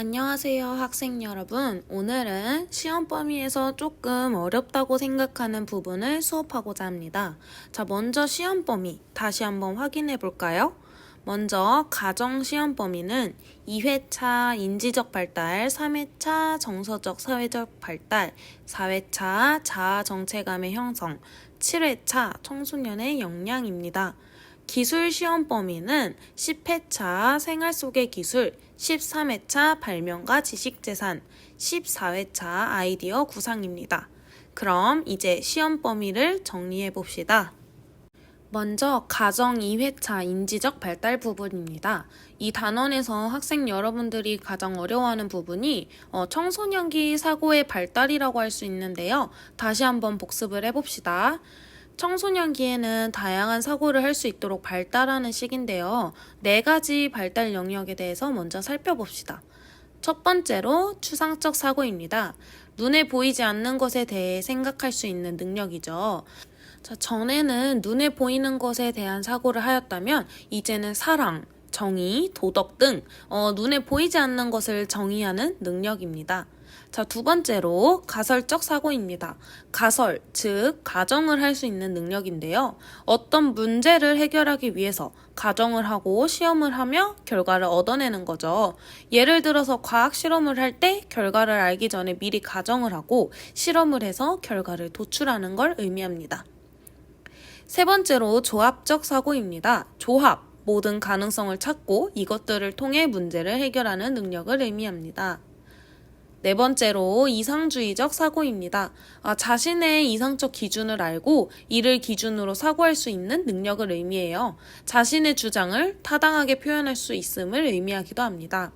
안녕하세요, 학생 여러분. 오늘은 시험 범위에서 조금 어렵다고 생각하는 부분을 수업하고자 합니다. 자, 먼저 시험 범위 다시 한번 확인해 볼까요? 먼저 가정 시험 범위는 2회차 인지적 발달, 3회차 정서적 사회적 발달, 4회차 자아 정체감의 형성, 7회차 청소년의 역량입니다. 기술 시험 범위는 10회차 생활 속의 기술, 13회차 발명과 지식재산, 14회차 아이디어 구상입니다. 그럼 이제 시험 범위를 정리해 봅시다. 먼저 가정 2회차 인지적 발달 부분입니다. 이 단원에서 학생 여러분들이 가장 어려워하는 부분이 청소년기 사고의 발달이라고 할 수 있는데요. 다시 한번 복습을 해봅시다. 청소년기에는 다양한 사고를 할 수 있도록 발달하는 시기인데요. 4가지 발달 영역에 대해서 먼저 살펴봅시다. 첫 번째로 추상적 사고입니다. 눈에 보이지 않는 것에 대해 생각할 수 있는 능력이죠. 자, 전에는 눈에 보이는 것에 대한 사고를 하였다면 이제는 사랑, 정의, 도덕 등 눈에 보이지 않는 것을 정의하는 능력입니다. 자, 두 번째로 가설적 사고입니다. 가설, 즉 가정을 할 수 있는 능력인데요. 어떤 문제를 해결하기 위해서 가정을 하고 시험을 하며 결과를 얻어내는 거죠. 예를 들어서 과학 실험을 할 때 결과를 알기 전에 미리 가정을 하고 실험을 해서 결과를 도출하는 걸 의미합니다. 세 번째로 조합적 사고입니다. 조합, 모든 가능성을 찾고 이것들을 통해 문제를 해결하는 능력을 의미합니다. 네 번째로 이상주의적 사고입니다. 자신의 이상적 기준을 알고 이를 기준으로 사고할 수 있는 능력을 의미해요. 자신의 주장을 타당하게 표현할 수 있음을 의미하기도 합니다.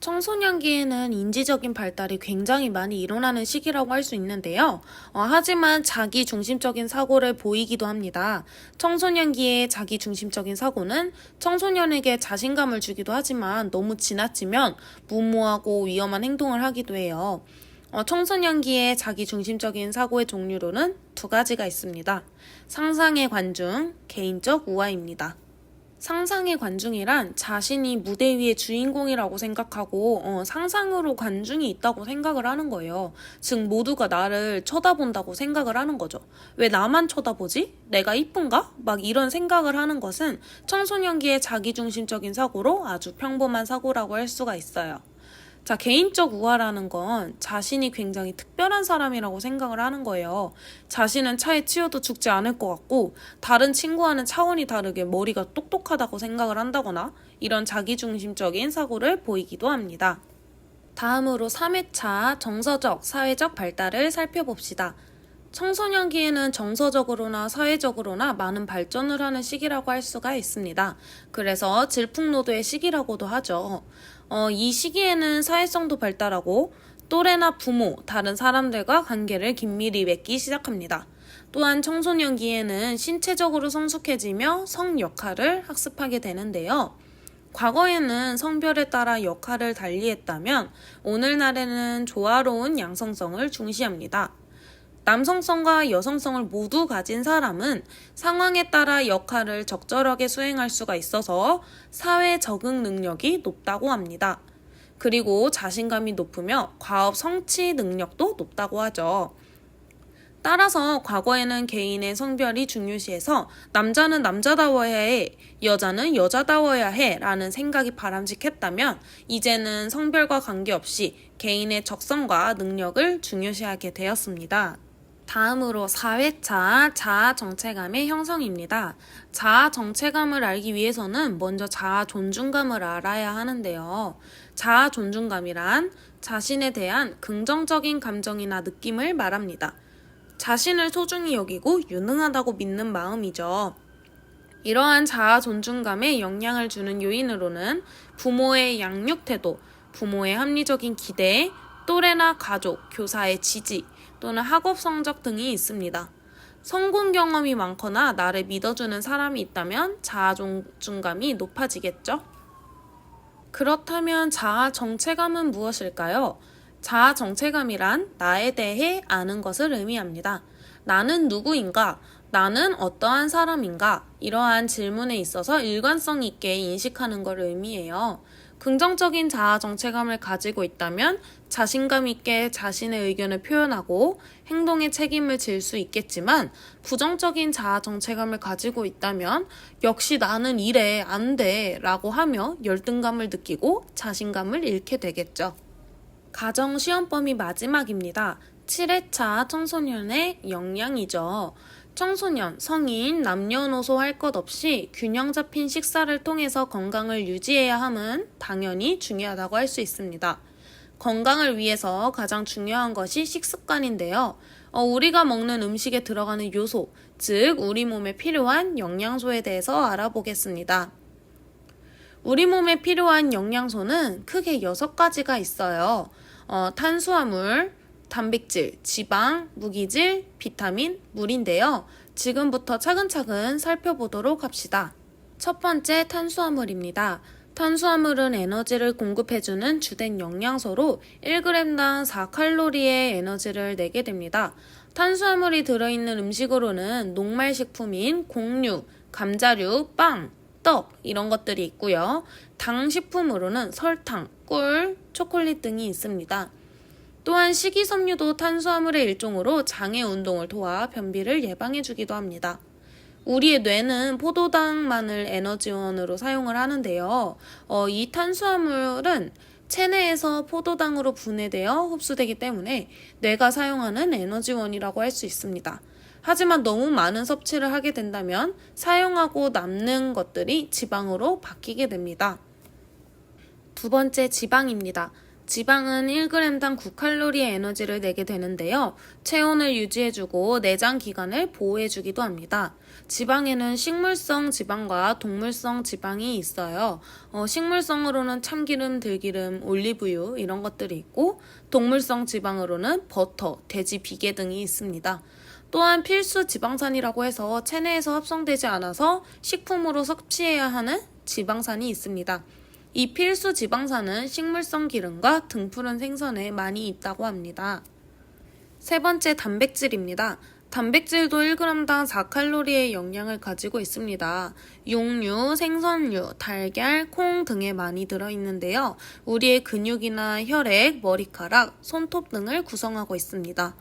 청소년기에는 인지적인 발달이 굉장히 많이 일어나는 시기라고 할 수 있는데요. 하지만 자기중심적인 사고를 보이기도 합니다. 청소년기의 자기중심적인 사고는 청소년에게 자신감을 주기도 하지만 너무 지나치면 무모하고 위험한 행동을 하기도 해요. 청소년기의 자기중심적인 사고의 종류로는 2가지가 있습니다. 상상의 관중, 개인적 우화입니다. 상상의 관중이란 자신이 무대 위의 주인공이라고 생각하고 상상으로 관중이 있다고 생각을 하는 거예요. 즉 모두가 나를 쳐다본다고 생각을 하는 거죠. 왜 나만 쳐다보지? 내가 이쁜가? 막 이런 생각을 하는 것은 청소년기의 자기중심적인 사고로 아주 평범한 사고라고 할 수가 있어요. 자, 개인적 우화라는 건 자신이 굉장히 특별한 사람이라고 생각을 하는 거예요. 자신은 차에 치여도 죽지 않을 것 같고 다른 친구와는 차원이 다르게 머리가 똑똑하다고 생각을 한다거나 이런 자기중심적인 사고를 보이기도 합니다. 다음으로 3회차 정서적, 사회적 발달을 살펴봅시다. 청소년기에는 정서적으로나 사회적으로나 많은 발전을 하는 시기라고 할 수가 있습니다. 그래서 질풍노도의 시기라고도 하죠. 이 시기에는 사회성도 발달하고 또래나 부모, 다른 사람들과 관계를 긴밀히 맺기 시작합니다. 또한 청소년기에는 신체적으로 성숙해지며 성 역할을 학습하게 되는데요. 과거에는 성별에 따라 역할을 달리했다면 오늘날에는 조화로운 양성성을 중시합니다. 남성성과 여성성을 모두 가진 사람은 상황에 따라 역할을 적절하게 수행할 수가 있어서 사회 적응 능력이 높다고 합니다. 그리고 자신감이 높으며 과업 성취 능력도 높다고 하죠. 따라서 과거에는 개인의 성별이 중요시해서 남자는 남자다워야 해, 여자는 여자다워야 해 라는 생각이 바람직했다면 이제는 성별과 관계없이 개인의 적성과 능력을 중요시하게 되었습니다. 다음으로 4회차 자아 정체감의 형성입니다. 자아 정체감을 알기 위해서는 먼저 자아 존중감을 알아야 하는데요. 자아 존중감이란 자신에 대한 긍정적인 감정이나 느낌을 말합니다. 자신을 소중히 여기고 유능하다고 믿는 마음이죠. 이러한 자아 존중감에 영향을 주는 요인으로는 부모의 양육 태도, 부모의 합리적인 기대, 또래나 가족, 교사의 지지, 또는 학업 성적 등이 있습니다. 성공 경험이 많거나 나를 믿어주는 사람이 있다면 자아 존중감이 높아지겠죠? 그렇다면 자아 정체감은 무엇일까요? 자아 정체감이란 나에 대해 아는 것을 의미합니다. 나는 누구인가? 나는 어떠한 사람인가? 이러한 질문에 있어서 일관성 있게 인식하는 걸 의미해요. 긍정적인 자아 정체감을 가지고 있다면 자신감 있게 자신의 의견을 표현하고 행동에 책임을 질 수 있겠지만, 부정적인 자아 정체감을 가지고 있다면 역시 나는 이래 안 돼 라고 하며 열등감을 느끼고 자신감을 잃게 되겠죠. 가정 시험 범위 마지막입니다. 7회차 청소년의 역량이죠. 청소년, 성인, 남녀노소 할 것 없이 균형 잡힌 식사를 통해서 건강을 유지해야 함은 당연히 중요하다고 할 수 있습니다. 건강을 위해서 가장 중요한 것이 식습관인데요. 우리가 먹는 음식에 들어가는 요소, 즉 우리 몸에 필요한 영양소에 대해서 알아보겠습니다. 우리 몸에 필요한 영양소는 크게 6가지가 있어요. 탄수화물, 단백질, 지방, 무기질, 비타민, 물인데요. 지금부터 차근차근 살펴보도록 합시다. 첫 번째, 탄수화물입니다. 탄수화물은 에너지를 공급해주는 주된 영양소로 1g당 4칼로리의 에너지를 내게 됩니다. 탄수화물이 들어있는 음식으로는 녹말식품인 곡류, 감자류, 빵, 떡 이런 것들이 있고요. 당식품으로는 설탕, 꿀, 초콜릿 등이 있습니다. 또한 식이섬유도 탄수화물의 일종으로 장의 운동을 도와 변비를 예방해주기도 합니다. 우리의 뇌는 포도당만을 에너지원으로 사용을 하는데요. 이 탄수화물은 체내에서 포도당으로 분해되어 흡수되기 때문에 뇌가 사용하는 에너지원이라고 할 수 있습니다. 하지만 너무 많은 섭취를 하게 된다면 사용하고 남는 것들이 지방으로 바뀌게 됩니다. 두 번째, 지방입니다. 지방은 1g당 9칼로리의 에너지를 내게 되는데요. 체온을 유지해주고 내장 기관을 보호해주기도 합니다. 지방에는 식물성 지방과 동물성 지방이 있어요. 식물성으로는 참기름, 들기름, 올리브유 이런 것들이 있고, 동물성 지방으로는 버터, 돼지 비계 등이 있습니다. 또한 필수 지방산이라고 해서 체내에서 합성되지 않아서 식품으로 섭취해야 하는 지방산이 있습니다. 이 필수 지방산은 식물성 기름과 등푸른 생선에 많이 있다고 합니다. 세 번째, 단백질입니다. 단백질도 1g당 4칼로리의 영양을 가지고 있습니다. 육류, 생선류, 달걀, 콩 등에 많이 들어있는데요. 우리의 근육이나 혈액, 머리카락, 손톱 등을 구성하고 있습니다.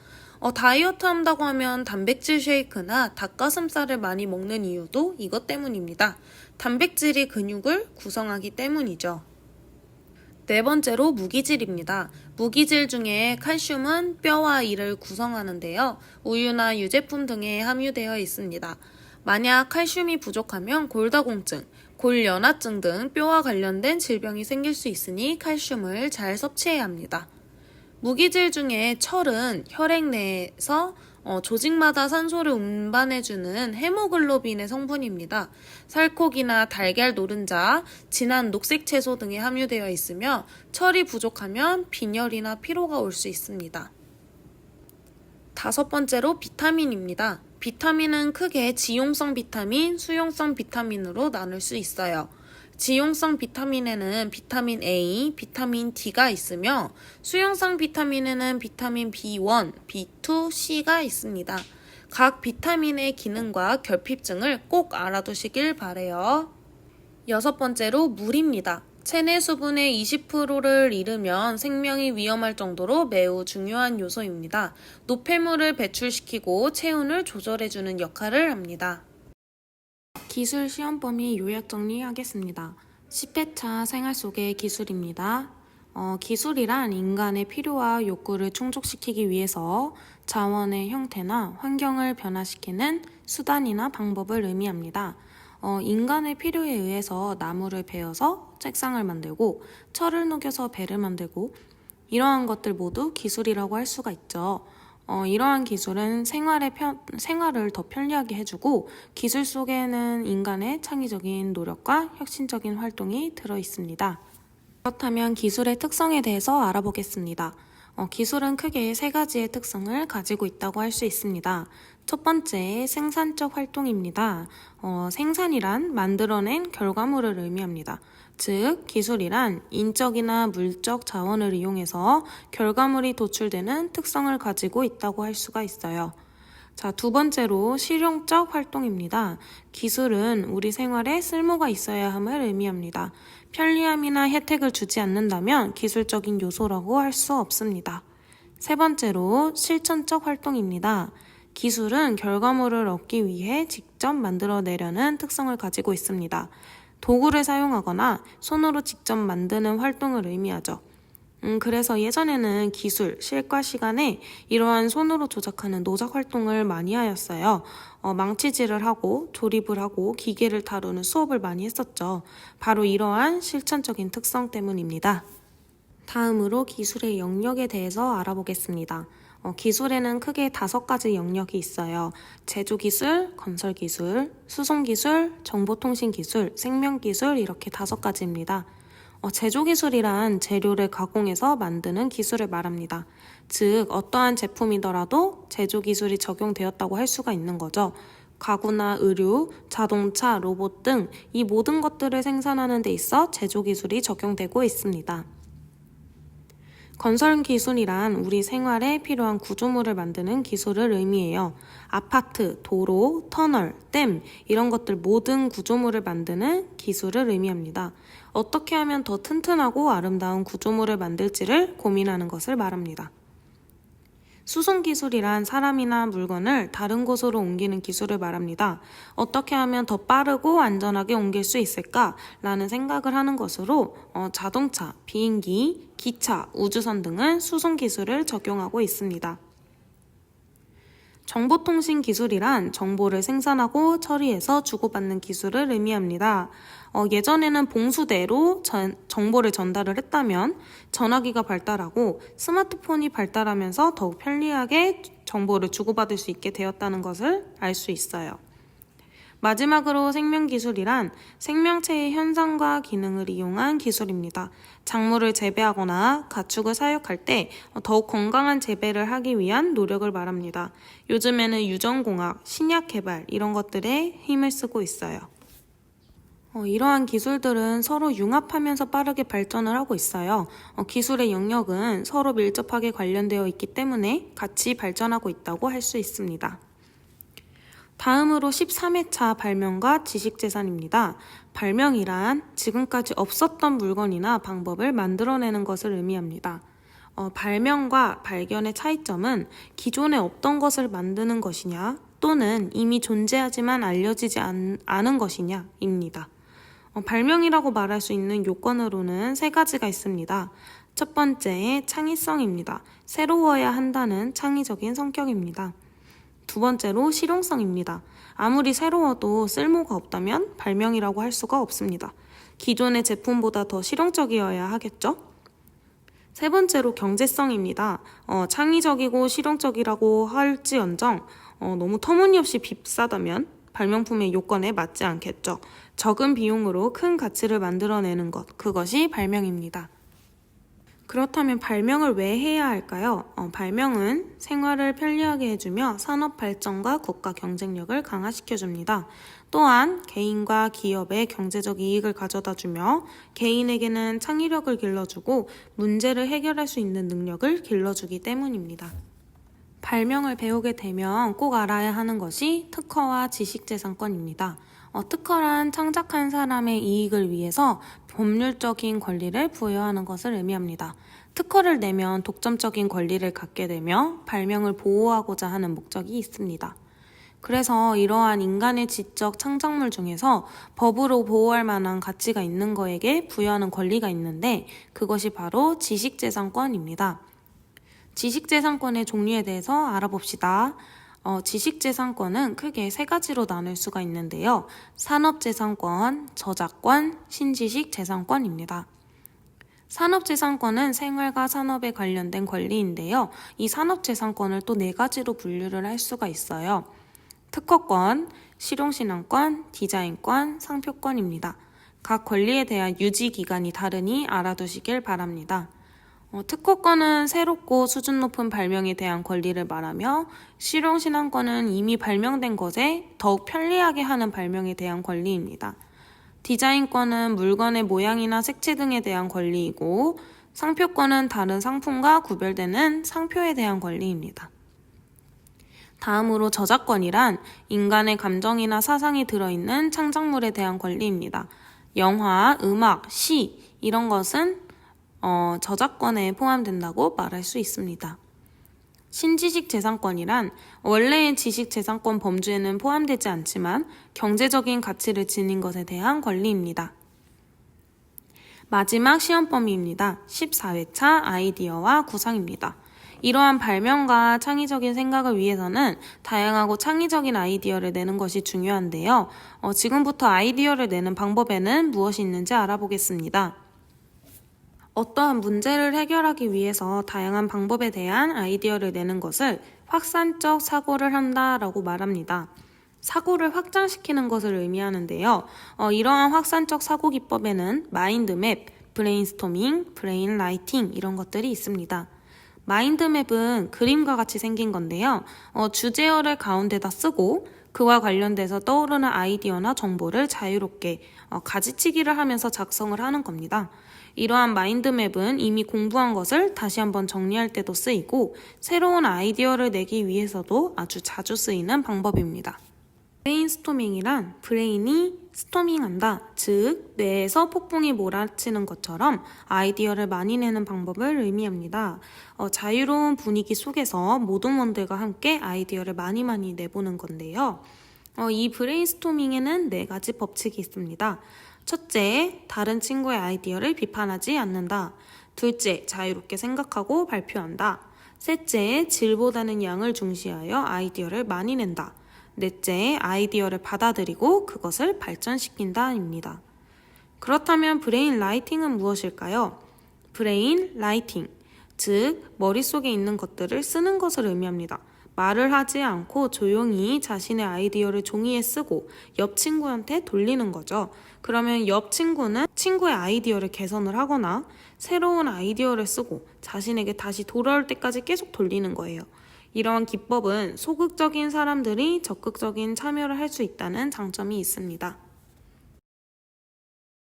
다이어트 한다고 하면 단백질 쉐이크나 닭가슴살을 많이 먹는 이유도 이것 때문입니다. 단백질이 근육을 구성하기 때문이죠. 네 번째로, 무기질입니다. 무기질 중에 칼슘은 뼈와 이를 구성하는데요. 우유나 유제품 등에 함유되어 있습니다. 만약 칼슘이 부족하면 골다공증, 골연화증 등 뼈와 관련된 질병이 생길 수 있으니 칼슘을 잘 섭취해야 합니다. 무기질 중에 철은 혈액 내에서 조직마다 산소를 운반해주는 헤모글로빈의 성분입니다. 살코기나 달걀 노른자, 진한 녹색 채소 등에 함유되어 있으며 철이 부족하면 빈혈이나 피로가 올 수 있습니다. 다섯 번째로, 비타민입니다. 비타민은 크게 지용성 비타민, 수용성 비타민으로 나눌 수 있어요. 지용성 비타민에는 비타민 A, 비타민 D가 있으며 수용성 비타민에는 비타민 B1, B2, C가 있습니다. 각 비타민의 기능과 결핍증을 꼭 알아두시길 바래요. 여섯 번째로, 물입니다. 체내 수분의 20%를 잃으면 생명이 위험할 정도로 매우 중요한 요소입니다. 노폐물을 배출시키고 체온을 조절해주는 역할을 합니다. 기술 시험 범위 요약 정리하겠습니다. 10회차 생활 속의 기술입니다. 기술이란 인간의 필요와 욕구를 충족시키기 위해서 자원의 형태나 환경을 변화시키는 수단이나 방법을 의미합니다. 인간의 필요에 의해서 나무를 베어서 책상을 만들고 철을 녹여서 배를 만들고, 이러한 것들 모두 기술이라고 할 수가 있죠. 이러한 기술은 생활을 더 편리하게 해주고, 기술 속에는 인간의 창의적인 노력과 혁신적인 활동이 들어있습니다. 그렇다면 기술의 특성에 대해서 알아보겠습니다. 기술은 크게 3가지의 특성을 가지고 있다고 할 수 있습니다. 첫 번째, 생산적 활동입니다. 생산이란 만들어낸 결과물을 의미합니다. 즉, 기술이란 인적이나 물적 자원을 이용해서 결과물이 도출되는 특성을 가지고 있다고 할 수가 있어요. 자, 두 번째로 실용적 활동입니다. 기술은 우리 생활에 쓸모가 있어야 함을 의미합니다. 편리함이나 혜택을 주지 않는다면 기술적인 요소라고 할 수 없습니다. 세 번째로 실천적 활동입니다. 기술은 결과물을 얻기 위해 직접 만들어내려는 특성을 가지고 있습니다. 도구를 사용하거나 손으로 직접 만드는 활동을 의미하죠. 그래서 예전에는 기술, 실과 시간에 이러한 손으로 조작하는 노작 활동을 많이 하였어요. 망치질을 하고 조립을 하고 기계를 다루는 수업을 많이 했었죠. 바로 이러한 실천적인 특성 때문입니다. 다음으로 기술의 영역에 대해서 알아보겠습니다. 기술에는 크게 5가지 영역이 있어요. 제조기술, 건설기술, 수송기술, 정보통신기술, 생명기술 이렇게 5가지입니다. 제조기술이란 재료를 가공해서 만드는 기술을 말합니다. 즉, 어떠한 제품이더라도 제조기술이 적용되었다고 할 수가 있는 거죠. 가구나 의류, 자동차, 로봇 등 이 모든 것들을 생산하는 데 있어 제조기술이 적용되고 있습니다. 건설기술이란 우리 생활에 필요한 구조물을 만드는 기술을 의미해요. 아파트, 도로, 터널, 댐 이런 것들 모든 구조물을 만드는 기술을 의미합니다. 어떻게 하면 더 튼튼하고 아름다운 구조물을 만들지를 고민하는 것을 말합니다. 수송기술이란 사람이나 물건을 다른 곳으로 옮기는 기술을 말합니다. 어떻게 하면 더 빠르고 안전하게 옮길 수 있을까? 라는 생각을 하는 것으로 자동차, 비행기, 기차, 우주선 등은 수송기술을 적용하고 있습니다. 정보통신 기술이란 정보를 생산하고 처리해서 주고받는 기술을 의미합니다. 예전에는 봉수대로 정보를 전달을 했다면 전화기가 발달하고 스마트폰이 발달하면서 더욱 편리하게 정보를 주고받을 수 있게 되었다는 것을 알 수 있어요. 마지막으로 생명기술이란 생명체의 현상과 기능을 이용한 기술입니다. 작물을 재배하거나 가축을 사육할 때 더욱 건강한 재배를 하기 위한 노력을 말합니다. 요즘에는 유전공학, 신약 개발 이런 것들에 힘을 쓰고 있어요. 이러한 기술들은 서로 융합하면서 빠르게 발전을 하고 있어요. 기술의 영역은 서로 밀접하게 관련되어 있기 때문에 같이 발전하고 있다고 할 수 있습니다. 다음으로 13회차 발명과 지식재산입니다. 발명이란 지금까지 없었던 물건이나 방법을 만들어내는 것을 의미합니다. 발명과 발견의 차이점은 기존에 없던 것을 만드는 것이냐 또는 이미 존재하지만 알려지지 않은 것이냐입니다. 발명이라고 말할 수 있는 요건으로는 3가지가 있습니다. 첫 번째, 창의성입니다. 새로워야 한다는 창의적인 성격입니다. 두 번째로 실용성입니다. 아무리 새로워도 쓸모가 없다면 발명이라고 할 수가 없습니다. 기존의 제품보다 더 실용적이어야 하겠죠? 세 번째로 경제성입니다. 창의적이고 실용적이라고 할지언정 너무 터무니없이 비싸다면 발명품의 요건에 맞지 않겠죠. 적은 비용으로 큰 가치를 만들어내는 것, 그것이 발명입니다. 그렇다면 발명을 왜 해야 할까요? 발명은 생활을 편리하게 해주며 산업 발전과 국가 경쟁력을 강화시켜줍니다. 또한 개인과 기업의 경제적 이익을 가져다주며 개인에게는 창의력을 길러주고 문제를 해결할 수 있는 능력을 길러주기 때문입니다. 발명을 배우게 되면 꼭 알아야 하는 것이 특허와 지식재산권입니다. 특허란 창작한 사람의 이익을 위해서 법률적인 권리를 부여하는 것을 의미합니다. 특허를 내면 독점적인 권리를 갖게 되며 발명을 보호하고자 하는 목적이 있습니다. 그래서 이러한 인간의 지적 창작물 중에서 법으로 보호할 만한 가치가 있는 거에게 부여하는 권리가 있는데 그것이 바로 지식재산권입니다. 지식재산권의 종류에 대해서 알아봅시다. 지식재산권은 크게 3가지로 나눌 수가 있는데요. 산업재산권, 저작권, 신지식재산권입니다. 산업재산권은 생활과 산업에 관련된 권리인데요. 이 산업재산권을 또 4가지로 분류를 할 수가 있어요. 특허권, 실용신앙권, 디자인권, 상표권입니다. 각 권리에 대한 유지기간이 다르니 알아두시길 바랍니다. 특허권은 새롭고 수준 높은 발명에 대한 권리를 말하며 실용신앙권은 이미 발명된 것에 더욱 편리하게 하는 발명에 대한 권리입니다. 디자인권은 물건의 모양이나 색채 등에 대한 권리이고 상표권은 다른 상품과 구별되는 상표에 대한 권리입니다. 다음으로 저작권이란 인간의 감정이나 사상이 들어있는 창작물에 대한 권리입니다. 영화, 음악, 시 이런 것은 저작권에 포함된다고 말할 수 있습니다. 신지식재산권이란 원래의 지식재산권 범주에는 포함되지 않지만 경제적인 가치를 지닌 것에 대한 권리입니다. 마지막 시험 범위입니다. 14회차 아이디어와 구상입니다. 이러한 발명과 창의적인 생각을 위해서는 다양하고 창의적인 아이디어를 내는 것이 중요한데요. 지금부터 아이디어를 내는 방법에는 무엇이 있는지 알아보겠습니다. 어떠한 문제를 해결하기 위해서 다양한 방법에 대한 아이디어를 내는 것을 확산적 사고를 한다라고 말합니다. 사고를 확장시키는 것을 의미하는데요. 이러한 확산적 사고 기법에는 마인드맵, 브레인스토밍, 브레인라이팅 이런 것들이 있습니다. 마인드맵은 그림과 같이 생긴 건데요. 주제어를 가운데다 쓰고 그와 관련돼서 떠오르는 아이디어나 정보를 자유롭게 가지치기를 하면서 작성을 하는 겁니다. 이러한 마인드맵은 이미 공부한 것을 다시 한번 정리할 때도 쓰이고 새로운 아이디어를 내기 위해서도 아주 자주 쓰이는 방법입니다. 브레인스토밍이란 브레인이 스토밍한다, 즉 뇌에서 폭풍이 몰아치는 것처럼 아이디어를 많이 내는 방법을 의미합니다. 자유로운 분위기 속에서 모든 원들과 함께 아이디어를 많이 내보는 건데요. 이 브레인스토밍에는 4가지 법칙이 있습니다. 첫째, 다른 친구의 아이디어를 비판하지 않는다. 둘째, 자유롭게 생각하고 발표한다. 셋째, 질보다는 양을 중시하여 아이디어를 많이 낸다. 넷째, 아이디어를 받아들이고 그것을 발전시킨다입니다. 그렇다면 브레인 라이팅은 무엇일까요? 브레인 라이팅, 즉 머릿속에 있는 것들을 쓰는 것을 의미합니다. 말을 하지 않고 조용히 자신의 아이디어를 종이에 쓰고 옆 친구한테 돌리는 거죠. 그러면 옆 친구는 친구의 아이디어를 개선을 하거나 새로운 아이디어를 쓰고 자신에게 다시 돌아올 때까지 계속 돌리는 거예요. 이러한 기법은 소극적인 사람들이 적극적인 참여를 할 수 있다는 장점이 있습니다.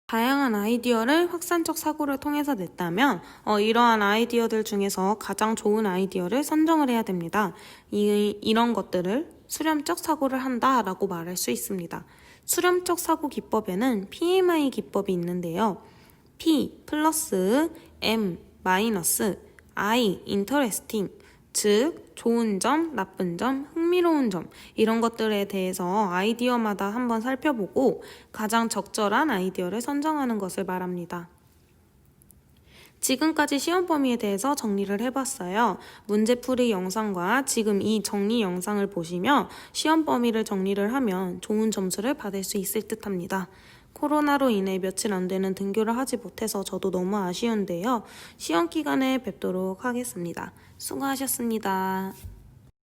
다양한 아이디어를 확산적 사고를 통해서 냈다면 이러한 아이디어들 중에서 가장 좋은 아이디어를 선정을 해야 됩니다. 이런 것들을 수렴적 사고를 한다라고 말할 수 있습니다. 수렴적 사고 기법에는 PMI 기법이 있는데요. P 플러스 M 마이너스 I interesting, 즉 좋은 점, 나쁜 점, 흥미로운 점 이런 것들에 대해서 아이디어마다 한번 살펴보고 가장 적절한 아이디어를 선정하는 것을 말합니다. 지금까지 시험 범위에 대해서 정리를 해봤어요. 문제풀이 영상과 지금 이 정리 영상을 보시며 시험 범위를 정리를 하면 좋은 점수를 받을 수 있을 듯 합니다. 코로나로 인해 며칠 안 되는 등교를 하지 못해서 저도 너무 아쉬운데요. 시험 기간에 뵙도록 하겠습니다. 수고하셨습니다.